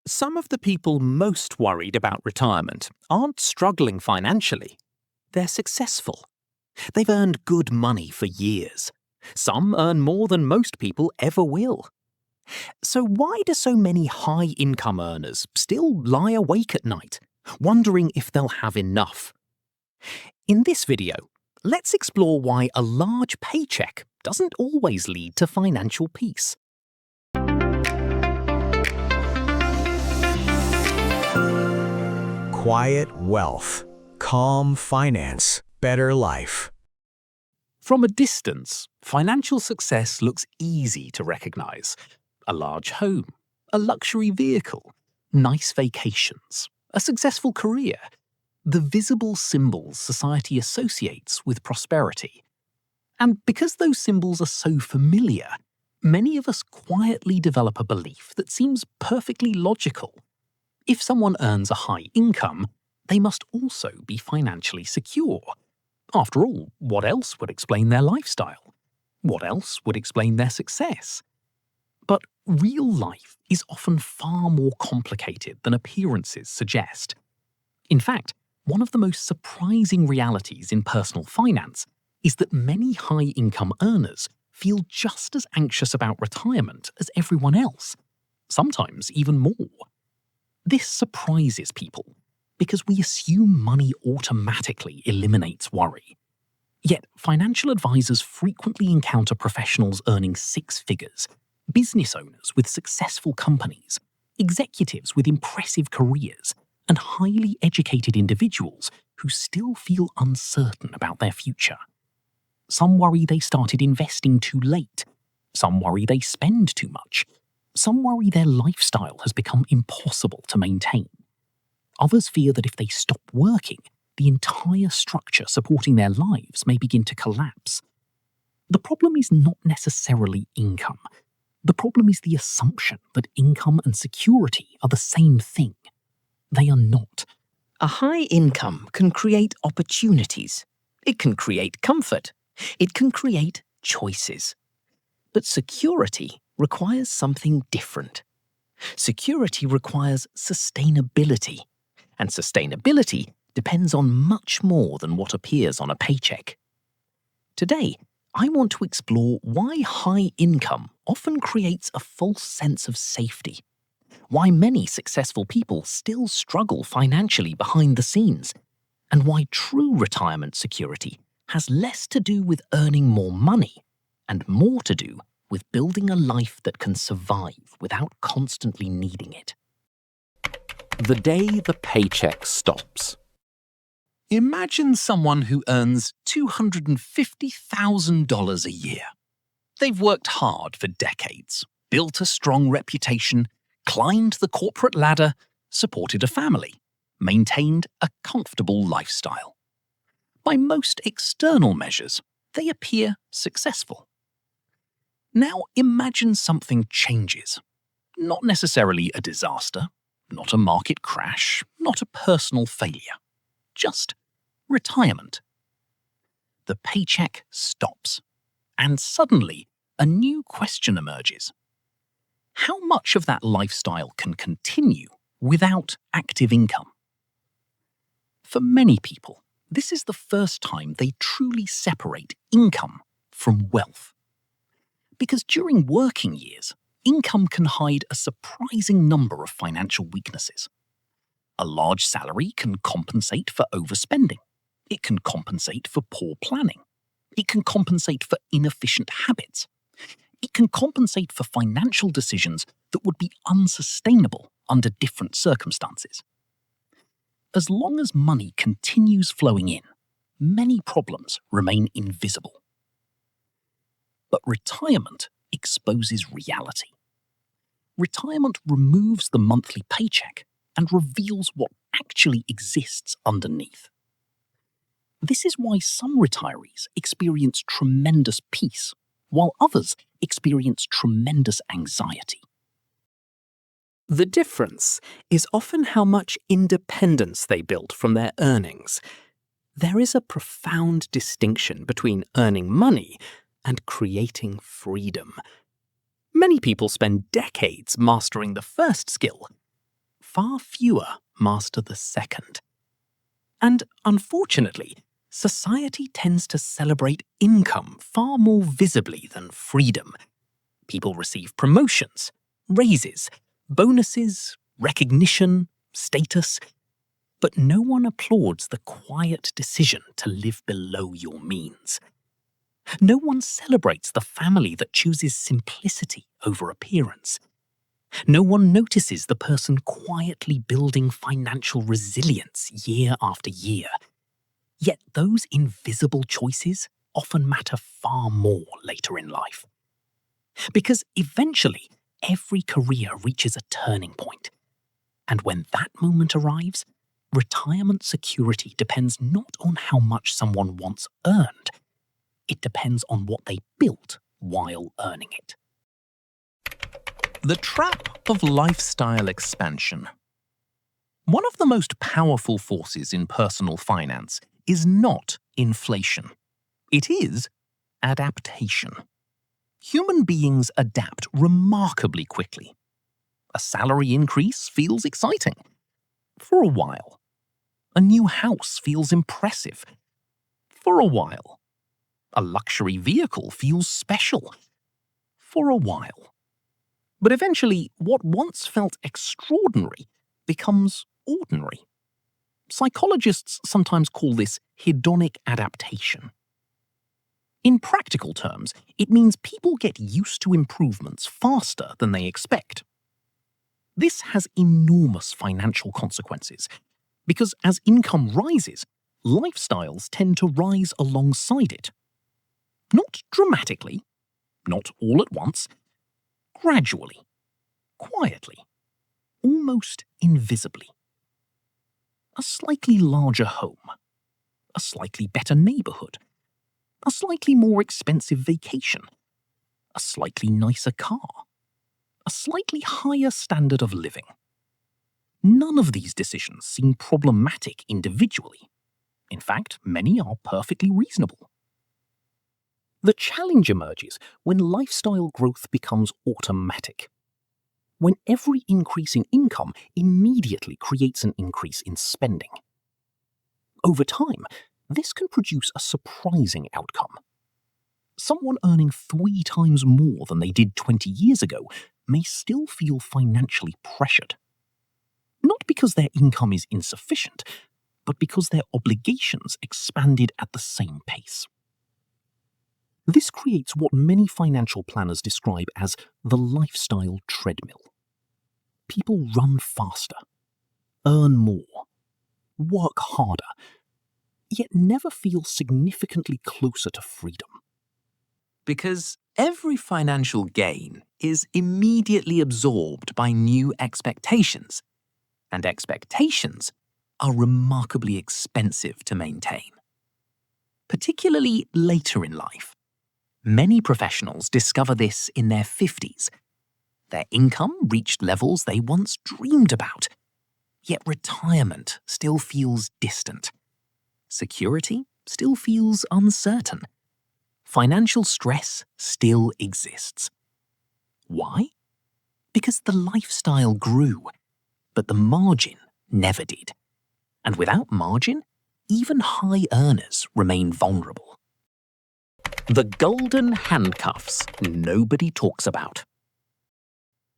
Some of the people most worried about retirement aren't struggling financially. They're successful. They've earned good money for years. Some earn more than most people ever will. So why do so many high-income earners still lie awake at night, wondering if they'll have enough? In this video, let's explore why a large paycheck doesn't always lead to financial peace. Quiet wealth, calm finance, better life. From a distance, financial success looks easy to recognize. A large home, a luxury vehicle, nice vacations, a successful career. The visible symbols society associates with prosperity. And because those symbols are so familiar, many of us quietly develop a belief that seems perfectly logical. If someone earns a high income, they must also be financially secure. After all, what else would explain their lifestyle? What else would explain their success? But real life is often far more complicated than appearances suggest. In fact, one of the most surprising realities in personal finance is that many high-income earners feel just as anxious about retirement as everyone else, sometimes even more. This surprises people because we assume money automatically eliminates worry. Yet financial advisors frequently encounter professionals earning six figures, business owners with successful companies, executives with impressive careers, and highly educated individuals who still feel uncertain about their future. Some worry they started investing too late. Some worry they spend too much. Some worry their lifestyle has become impossible to maintain. Others fear that if they stop working, the entire structure supporting their lives may begin to collapse. The problem is not necessarily income. The problem is the assumption that income and security are the same thing. They are not. A high income can create opportunities. It can create comfort. It can create choices. But security requires something different. Security requires sustainability. And sustainability depends on much more than what appears on a paycheck. Today, I want to explore why high income often creates a false sense of safety, why many successful people still struggle financially behind the scenes, and why true retirement security has less to do with earning more money and more to do with building a life that can survive without constantly needing it. The day the paycheck stops. Imagine someone who earns $250,000 a year. They've worked hard for decades, built a strong reputation, climbed the corporate ladder, supported a family, maintained a comfortable lifestyle. By most external measures, they appear successful. Now imagine something changes. Not necessarily a disaster, not a market crash, not a personal failure. Just retirement. The paycheck stops, and suddenly a new question emerges. How much of that lifestyle can continue without active income? For many people, this is the first time they truly separate income from wealth. Because during working years, income can hide a surprising number of financial weaknesses. A large salary can compensate for overspending. It can compensate for poor planning. It can compensate for inefficient habits. It can compensate for financial decisions that would be unsustainable under different circumstances. As long as money continues flowing in, many problems remain invisible. But retirement exposes reality. Retirement removes the monthly paycheck and reveals what actually exists underneath. This is why some retirees experience tremendous peace, while others experience tremendous anxiety. The difference is often how much independence they built from their earnings. There is a profound distinction between earning money and creating freedom. Many people spend decades mastering the first skill, far fewer master the second. And unfortunately, society tends to celebrate income far more visibly than freedom. People receive promotions, raises, bonuses, recognition, status, but no one applauds the quiet decision to live below your means. No one celebrates the family that chooses simplicity over appearance. No one notices the person quietly building financial resilience year after year. Yet those invisible choices often matter far more later in life. Because eventually, every career reaches a turning point. And when that moment arrives, retirement security depends not on how much someone once earned. It depends on what they built while earning it. The trap of lifestyle expansion. One of the most powerful forces in personal finance is not inflation. It is adaptation. Human beings adapt remarkably quickly. A salary increase feels exciting. For a while. A new house feels impressive. For a while. A luxury vehicle feels special. For a while. But eventually, what once felt extraordinary becomes ordinary. Psychologists sometimes call this hedonic adaptation. In practical terms, it means people get used to improvements faster than they expect. This has enormous financial consequences, because as income rises, lifestyles tend to rise alongside it. Not dramatically, not all at once, gradually, quietly, almost invisibly. A slightly larger home, a slightly better neighborhood, a slightly more expensive vacation, a slightly nicer car, a slightly higher standard of living. None of these decisions seem problematic individually. In fact, many are perfectly reasonable. The challenge emerges when lifestyle growth becomes automatic. When every increase in income immediately creates an increase in spending. Over time, this can produce a surprising outcome. Someone earning 3 times more than they did 20 years ago may still feel financially pressured. Not because their income is insufficient, but because their obligations expanded at the same pace. This creates what many financial planners describe as the lifestyle treadmill. People run faster, earn more, work harder, yet never feel significantly closer to freedom. Because every financial gain is immediately absorbed by new expectations, and expectations are remarkably expensive to maintain. Particularly later in life, many professionals discover this in their 50s. Their income reached levels they once dreamed about, yet retirement still feels distant. Security still feels uncertain. Financial stress still exists. Why? Because the lifestyle grew, but the margin never did. And without margin, even high earners remain vulnerable. The golden handcuffs nobody talks about.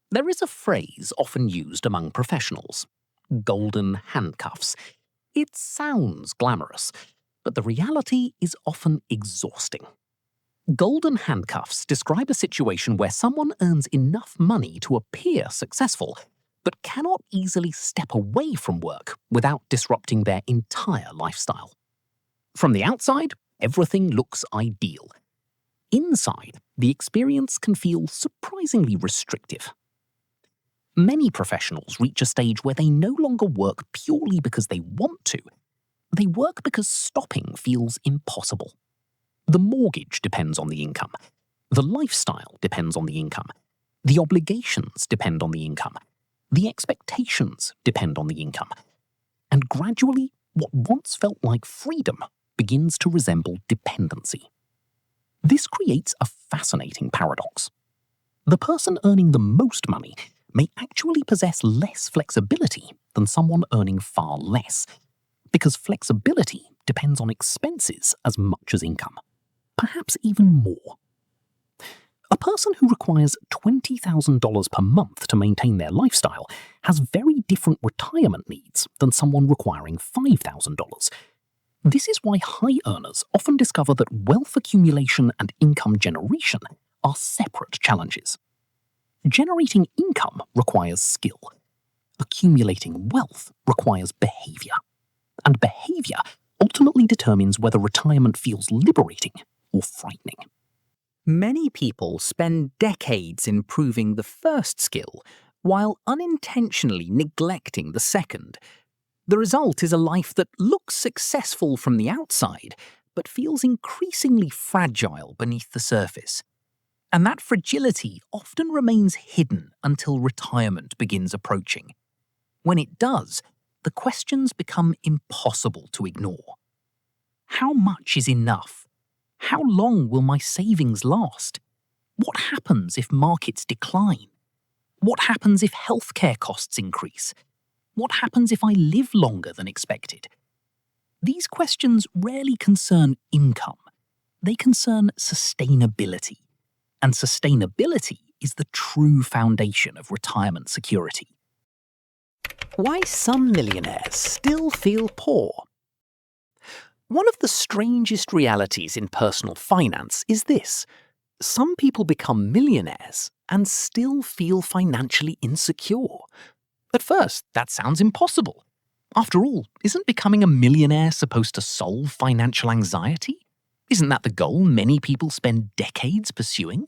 There is a phrase often used among professionals, golden handcuffs. It sounds glamorous, but the reality is often exhausting. Golden handcuffs describe a situation where someone earns enough money to appear successful, but cannot easily step away from work without disrupting their entire lifestyle. From the outside, everything looks ideal. Inside, the experience can feel surprisingly restrictive. Many professionals reach a stage where they no longer work purely because they want to. They work because stopping feels impossible. The mortgage depends on the income. The lifestyle depends on the income. The obligations depend on the income. The expectations depend on the income. And gradually, what once felt like freedom begins to resemble dependency. This creates a fascinating paradox. The person earning the most money may actually possess less flexibility than someone earning far less, because flexibility depends on expenses as much as income, perhaps even more. A person who requires $20,000 per month to maintain their lifestyle has very different retirement needs than someone requiring $5,000. This is why high earners often discover that wealth accumulation and income generation are separate challenges. Generating income requires skill. Accumulating wealth requires behavior. And behavior ultimately determines whether retirement feels liberating or frightening. Many people spend decades improving the first skill while unintentionally neglecting the second. The result is a life that looks successful from the outside, but feels increasingly fragile beneath the surface. And that fragility often remains hidden until retirement begins approaching. When it does, the questions become impossible to ignore. How much is enough? How long will my savings last? What happens if markets decline? What happens if healthcare costs increase? What happens if I live longer than expected? These questions rarely concern income. They concern sustainability. And sustainability is the true foundation of retirement security. Why some millionaires still feel poor. One of the strangest realities in personal finance is this: some people become millionaires and still feel financially insecure. At first, that sounds impossible. After all, isn't becoming a millionaire supposed to solve financial anxiety? Isn't that the goal many people spend decades pursuing?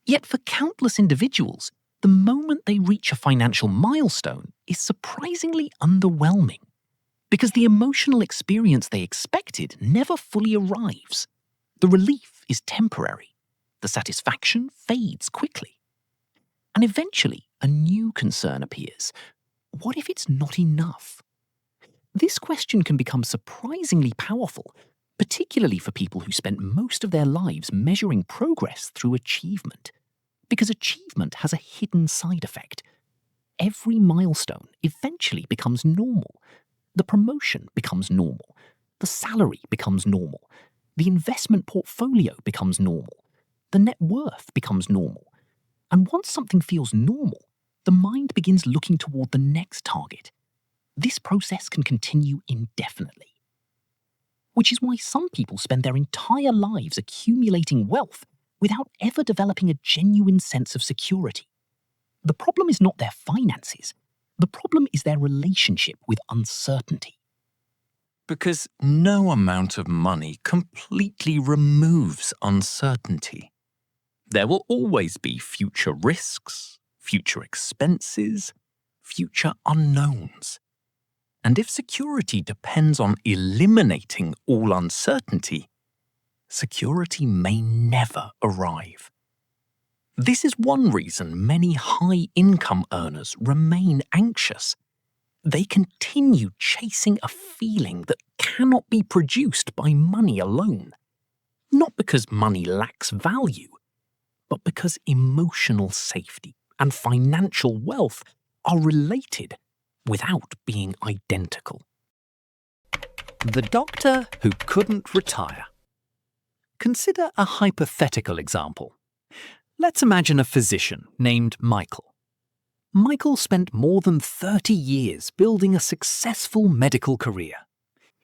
Yet for countless individuals, the moment they reach a financial milestone is surprisingly underwhelming, because the emotional experience they expected never fully arrives. The relief is temporary. The satisfaction fades quickly. And eventually, a new concern appears. What if it's not enough? This question can become surprisingly powerful, particularly for people who spent most of their lives measuring progress through achievement. Because achievement has a hidden side effect. Every milestone eventually becomes normal. The promotion becomes normal. The salary becomes normal. The investment portfolio becomes normal. The net worth becomes normal. And once something feels normal, the mind begins looking toward the next target. This process can continue indefinitely. Which is why some people spend their entire lives accumulating wealth without ever developing a genuine sense of security. The problem is not their finances. The problem is their relationship with uncertainty. Because no amount of money completely removes uncertainty. There will always be future risks, future expenses, future unknowns. And if security depends on eliminating all uncertainty, security may never arrive. This is one reason many high-income earners remain anxious. They continue chasing a feeling that cannot be produced by money alone. Not because money lacks value, but because emotional safety and financial wealth are related without being identical. The doctor who couldn't retire. Consider a hypothetical example. Let's imagine a physician named Michael. Michael spent more than 30 years building a successful medical career.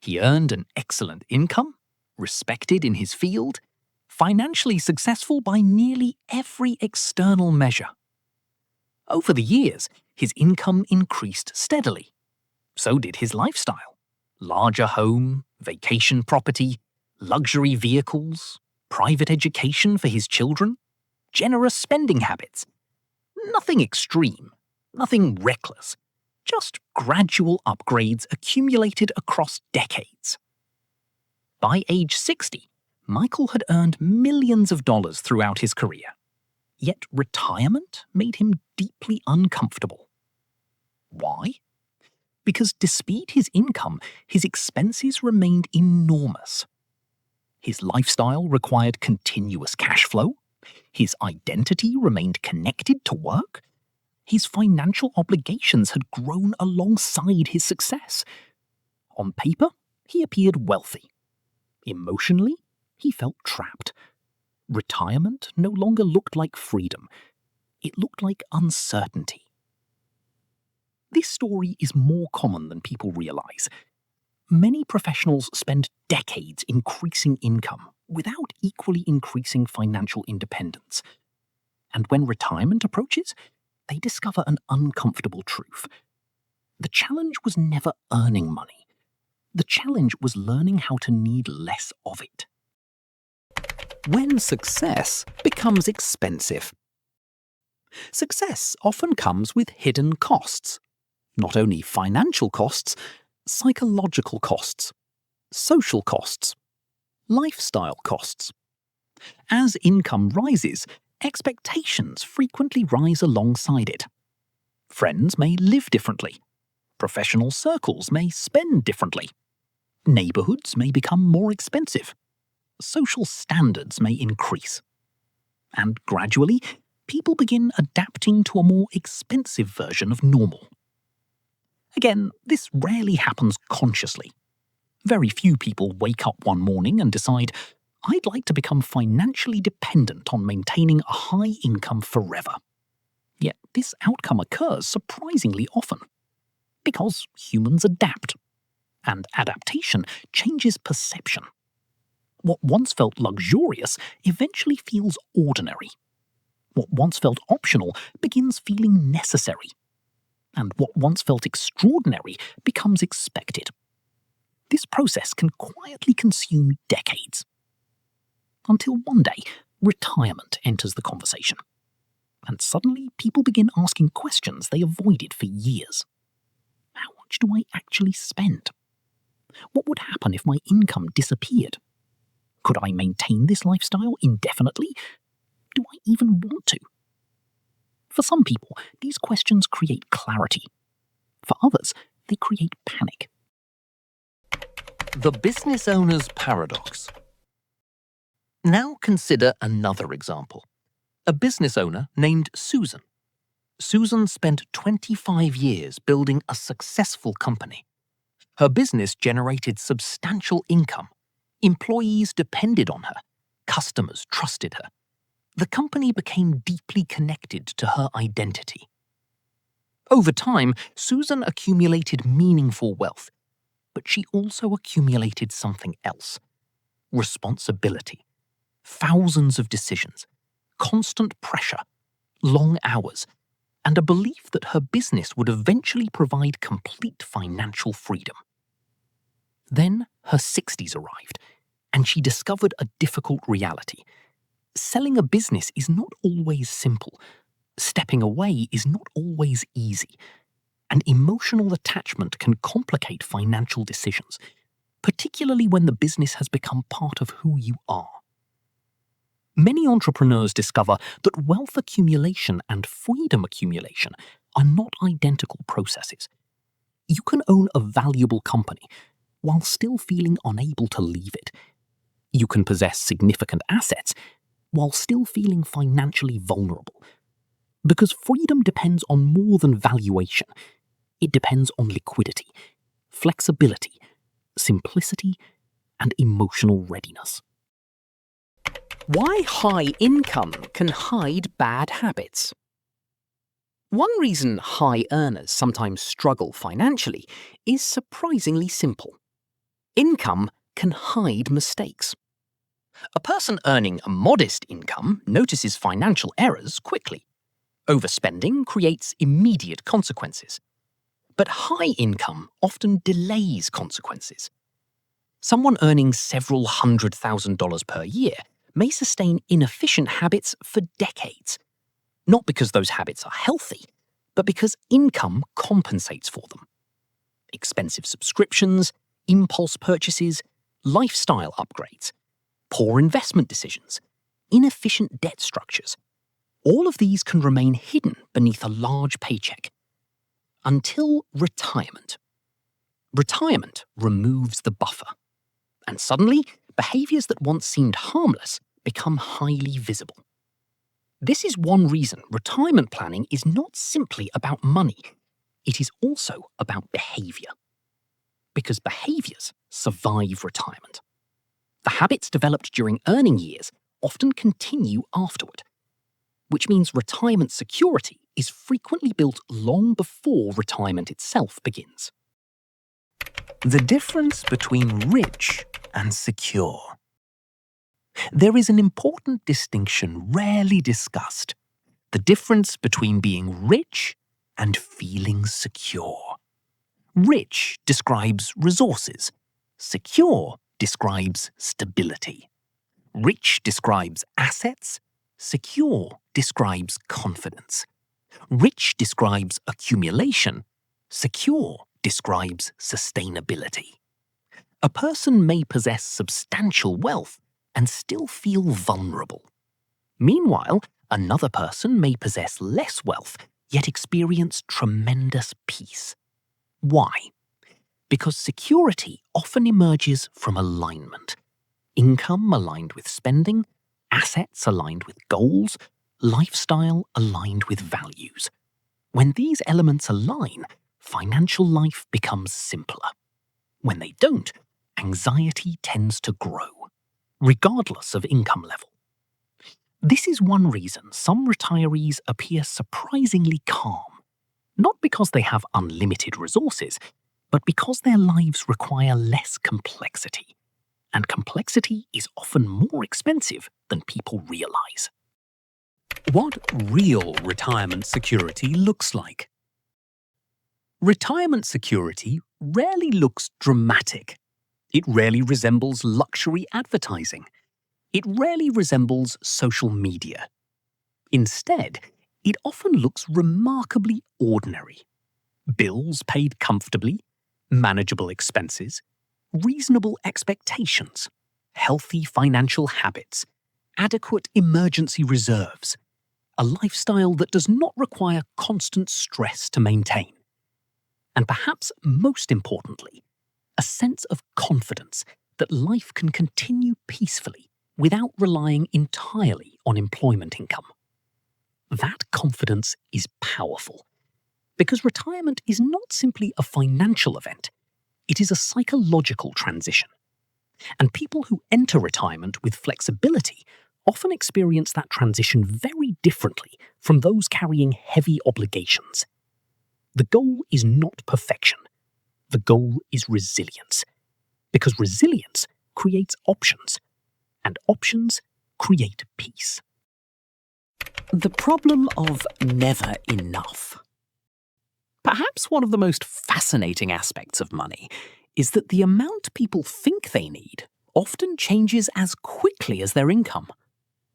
He earned an excellent income, respected in his field, financially successful by nearly every external measure. Over the years, his income increased steadily. So did his lifestyle. Larger home, vacation property, luxury vehicles, private education for his children, generous spending habits. Nothing extreme, nothing reckless, just gradual upgrades accumulated across decades. By age 60, Michael had earned millions of dollars throughout his career. Yet retirement made him deeply uncomfortable. Why? Because despite his income, his expenses remained enormous. His lifestyle required continuous cash flow. His identity remained connected to work. His financial obligations had grown alongside his success. On paper, he appeared wealthy. Emotionally, he felt trapped. Retirement no longer looked like freedom. It looked like uncertainty. This story is more common than people realize. Many professionals spend decades increasing income without equally increasing financial independence. And when retirement approaches, they discover an uncomfortable truth. The challenge was never earning money. The challenge was learning how to need less of it. When success becomes expensive. Success often comes with hidden costs. Not only financial costs, psychological costs, social costs, lifestyle costs. As income rises, expectations frequently rise alongside it. Friends may live differently. Professional circles may spend differently. Neighborhoods may become more expensive. Social standards may increase. And gradually, people begin adapting to a more expensive version of normal. Again, this rarely happens consciously. Very few people wake up one morning and decide, I'd like to become financially dependent on maintaining a high income forever. Yet this outcome occurs surprisingly often. Because humans adapt. And adaptation changes perception. What once felt luxurious eventually feels ordinary. What once felt optional begins feeling necessary. And what once felt extraordinary becomes expected. This process can quietly consume decades. Until one day, retirement enters the conversation. And suddenly, people begin asking questions they avoided for years. How much do I actually spend? What would happen if my income disappeared? Could I maintain this lifestyle indefinitely? Do I even want to? For some people, these questions create clarity. For others, they create panic. The business owner's paradox. Now consider another example. A business owner named Susan. Susan spent 25 years building a successful company. Her business generated substantial income. Employees depended on her. Customers trusted her. The company became deeply connected to her identity. Over time, Susan accumulated meaningful wealth, but she also accumulated something else: responsibility. Thousands of decisions, constant pressure, long hours, and a belief that her business would eventually provide complete financial freedom. Then her 60s arrived, and she discovered a difficult reality. Selling a business is not always simple. Stepping away is not always easy. And emotional attachment can complicate financial decisions, particularly when the business has become part of who you are. Many entrepreneurs discover that wealth accumulation and freedom accumulation are not identical processes. You can own a valuable company while still feeling unable to leave it. You can possess significant assets while still feeling financially vulnerable. Because freedom depends on more than valuation. It depends on liquidity, flexibility, simplicity, and emotional readiness. Why high income can hide bad habits. One reason high earners sometimes struggle financially is surprisingly simple. Income can hide mistakes. A person earning a modest income notices financial errors quickly. Overspending creates immediate consequences. But high income often delays consequences. Someone earning several $100,000 per year may sustain inefficient habits for decades. Not because those habits are healthy, but because income compensates for them. Expensive subscriptions, impulse purchases, lifestyle upgrades, poor investment decisions, inefficient debt structures. All of these can remain hidden beneath a large paycheck. Until retirement. Retirement removes the buffer. And suddenly, behaviors that once seemed harmless become highly visible. This is one reason retirement planning is not simply about money. It is also about behaviour. Because behaviours survive retirement. The habits developed during earning years often continue afterward, which means retirement security is frequently built long before retirement itself begins. The difference between rich and secure. There is an important distinction rarely discussed: the difference between being rich and feeling secure. Rich describes resources. Secure describes stability. Rich describes assets. Secure describes confidence. Rich describes accumulation. Secure describes sustainability. A person may possess substantial wealth and still feel vulnerable. Meanwhile, another person may possess less wealth yet experience tremendous peace. Why? Because security often emerges from alignment. Income aligned with spending, assets aligned with goals, lifestyle aligned with values. When these elements align, financial life becomes simpler. When they don't, anxiety tends to grow, regardless of income level. This is one reason some retirees appear surprisingly calm, not because they have unlimited resources, but because their lives require less complexity, and complexity is often more expensive than people realize. What real retirement security looks like. Retirement security rarely looks dramatic. It rarely resembles luxury advertising. It rarely resembles social media. Instead, it often looks remarkably ordinary. Bills paid comfortably, manageable expenses, reasonable expectations, healthy financial habits, adequate emergency reserves, a lifestyle that does not require constant stress to maintain. And perhaps most importantly, a sense of confidence that life can continue peacefully without relying entirely on employment income. That confidence is powerful, because retirement is not simply a financial event, it is a psychological transition. And people who enter retirement with flexibility often experience that transition very differently from those carrying heavy obligations. The goal is not perfection. The goal is resilience, because resilience creates options, and options create peace. The problem of never enough. Perhaps one of the most fascinating aspects of money is that the amount people think they need often changes as quickly as their income.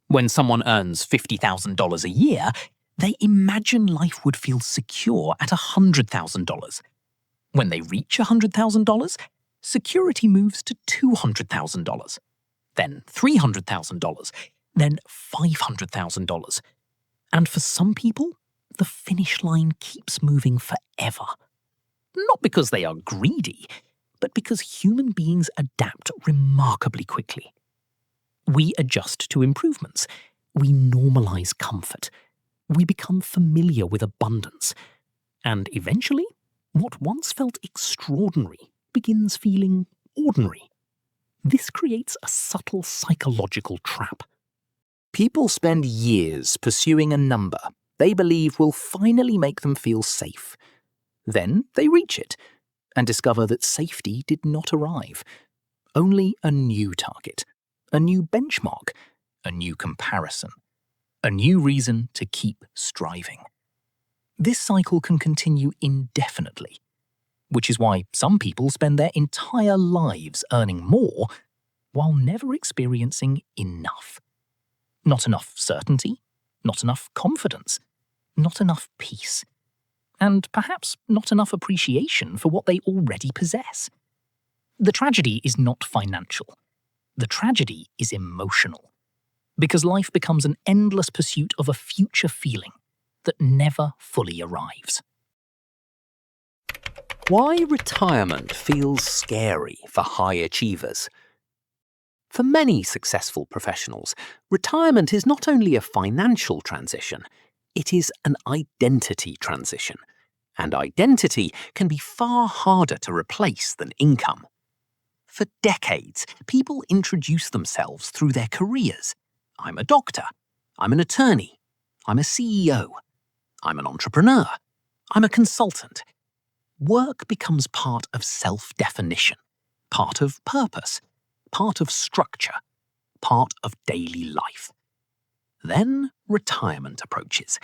When someone earns $50,000 a year, they imagine life would feel secure at $100,000. When they reach $100,000, security moves to $200,000, then $300,000, then $500,000. And for some people, the finish line keeps moving forever. Not because they are greedy, but because human beings adapt remarkably quickly. We adjust to improvements. We normalize comfort. We become familiar with abundance. And eventually, what once felt extraordinary begins feeling ordinary. This creates a subtle psychological trap. People spend years pursuing a number they believe will finally make them feel safe. Then they reach it and discover that safety did not arrive. Only a new target, a new benchmark, a new comparison, a new reason to keep striving. This cycle can continue indefinitely, which is why some people spend their entire lives earning more while never experiencing enough. Not enough certainty, not enough confidence, not enough peace, and perhaps not enough appreciation for what they already possess. The tragedy is not financial. The tragedy is emotional, because life becomes an endless pursuit of a future feeling that never fully arrives. Why retirement feels scary for high achievers. For many successful professionals, retirement is not only a financial transition, it is an identity transition. And identity can be far harder to replace than income. For decades, people introduce themselves through their careers. I'm a doctor. I'm an attorney. I'm a CEO. I'm an entrepreneur. I'm a consultant. Work becomes part of self-definition, part of purpose, part of structure, part of daily life. Then retirement approaches,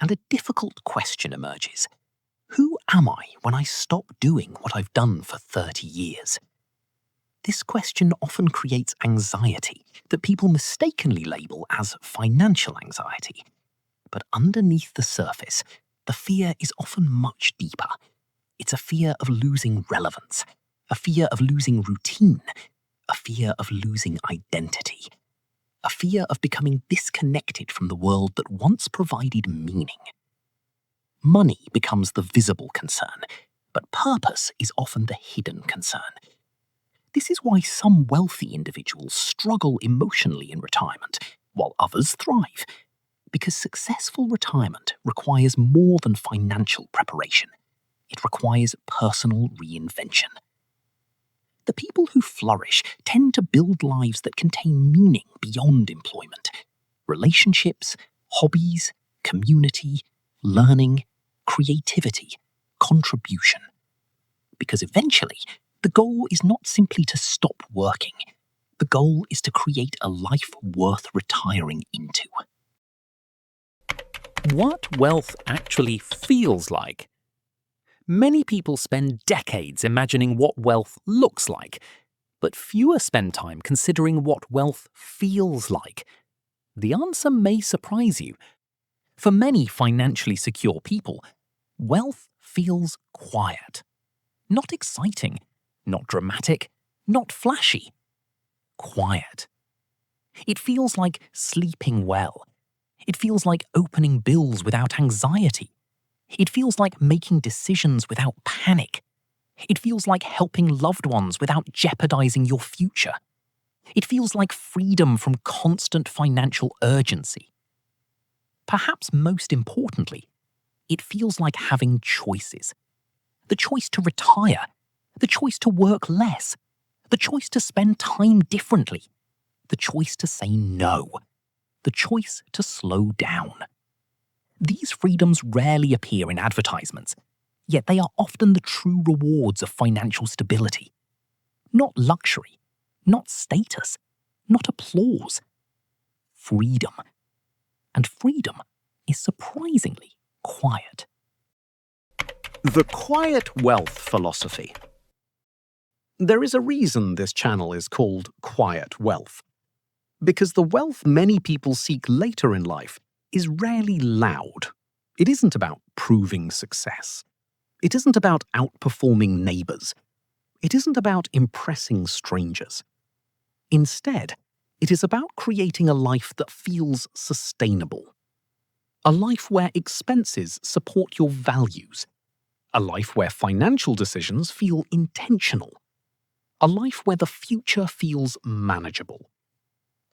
and a difficult question emerges. Who am I when I stop doing what I've done for 30 years? This question often creates anxiety that people mistakenly label as financial anxiety. But underneath the surface, the fear is often much deeper. It's a fear of losing relevance, a fear of losing routine, a fear of losing identity, a fear of becoming disconnected from the world that once provided meaning. Money becomes the visible concern, but purpose is often the hidden concern. This is why some wealthy individuals struggle emotionally in retirement, while others thrive. Because successful retirement requires more than financial preparation. It requires personal reinvention. The people who flourish tend to build lives that contain meaning beyond employment. Relationships, hobbies, community, learning, creativity, contribution. Because eventually, the goal is not simply to stop working. The goal is to create a life worth retiring into. What wealth actually feels like. Many people spend decades imagining what wealth looks like, but fewer spend time considering what wealth feels like. The answer may surprise you. For many financially secure people, wealth feels quiet. Not exciting, not dramatic, not flashy. Quiet. It feels like sleeping well. It feels like opening bills without anxiety. It feels like making decisions without panic. It feels like helping loved ones without jeopardizing your future. It feels like freedom from constant financial urgency. Perhaps most importantly, it feels like having choices. The choice to retire, the choice to work less, the choice to spend time differently, the choice to say no, the choice to slow down. These freedoms rarely appear in advertisements, yet they are often the true rewards of financial stability. Not luxury, not status, not applause. Freedom. And freedom is surprisingly quiet. The quiet wealth philosophy. There is a reason this channel is called Quiet Wealth. Because the wealth many people seek later in life is rarely loud. It isn't about proving success. It isn't about outperforming neighbors. It isn't about impressing strangers. Instead, it is about creating a life that feels sustainable. A life where expenses support your values. A life where financial decisions feel intentional. A life where the future feels manageable.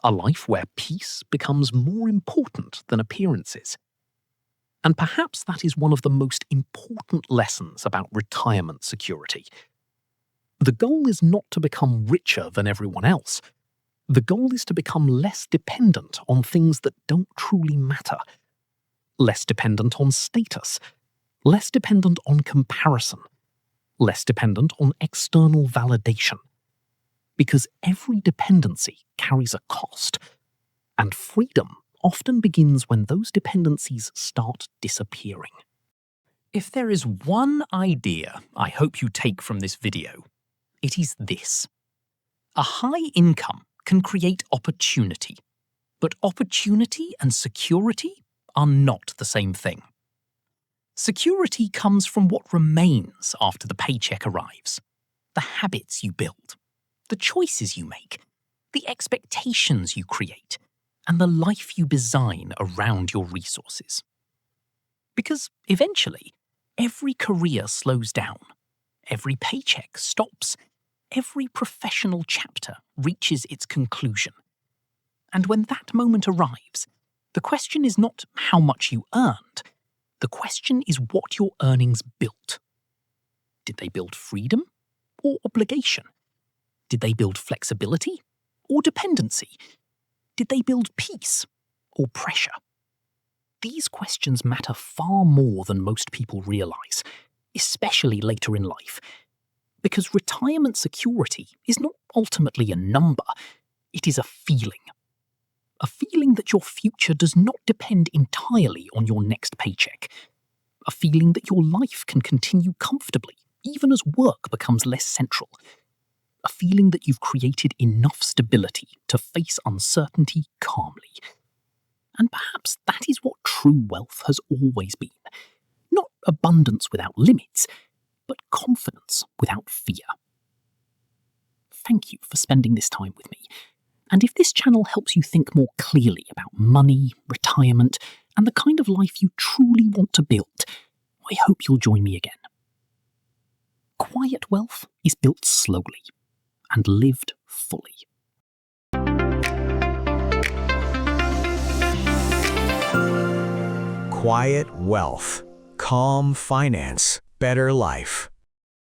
A life where peace becomes more important than appearances. And perhaps that is one of the most important lessons about retirement security. The goal is not to become richer than everyone else. The goal is to become less dependent on things that don't truly matter. Less dependent on status. Less dependent on comparison. Less dependent on external validation. Because every dependency carries a cost, and freedom often begins when those dependencies start disappearing. If there is one idea I hope you take from this video, it is this. A high income can create opportunity, but opportunity and security are not the same thing. Security comes from what remains after the paycheck arrives, the habits you build, the choices you make, the expectations you create, and the life you design around your resources. Because eventually, every career slows down, every paycheck stops, every professional chapter reaches its conclusion. And when that moment arrives, the question is not how much you earned. The question is what your earnings built. Did they build freedom or obligation? Did they build flexibility or dependency? Did they build peace or pressure? These questions matter far more than most people realize, especially later in life, because retirement security is not ultimately a number, it is a feeling. A feeling that your future does not depend entirely on your next paycheck. A feeling that your life can continue comfortably, even as work becomes less central. A feeling that you've created enough stability to face uncertainty calmly. And perhaps that is what true wealth has always been. Not abundance without limits, but confidence without fear. Thank you for spending this time with me. And if this channel helps you think more clearly about money, retirement, and the kind of life you truly want to build, I hope you'll join me again. Quiet wealth is built slowly and lived fully. Quiet wealth. Calm finance. Better life.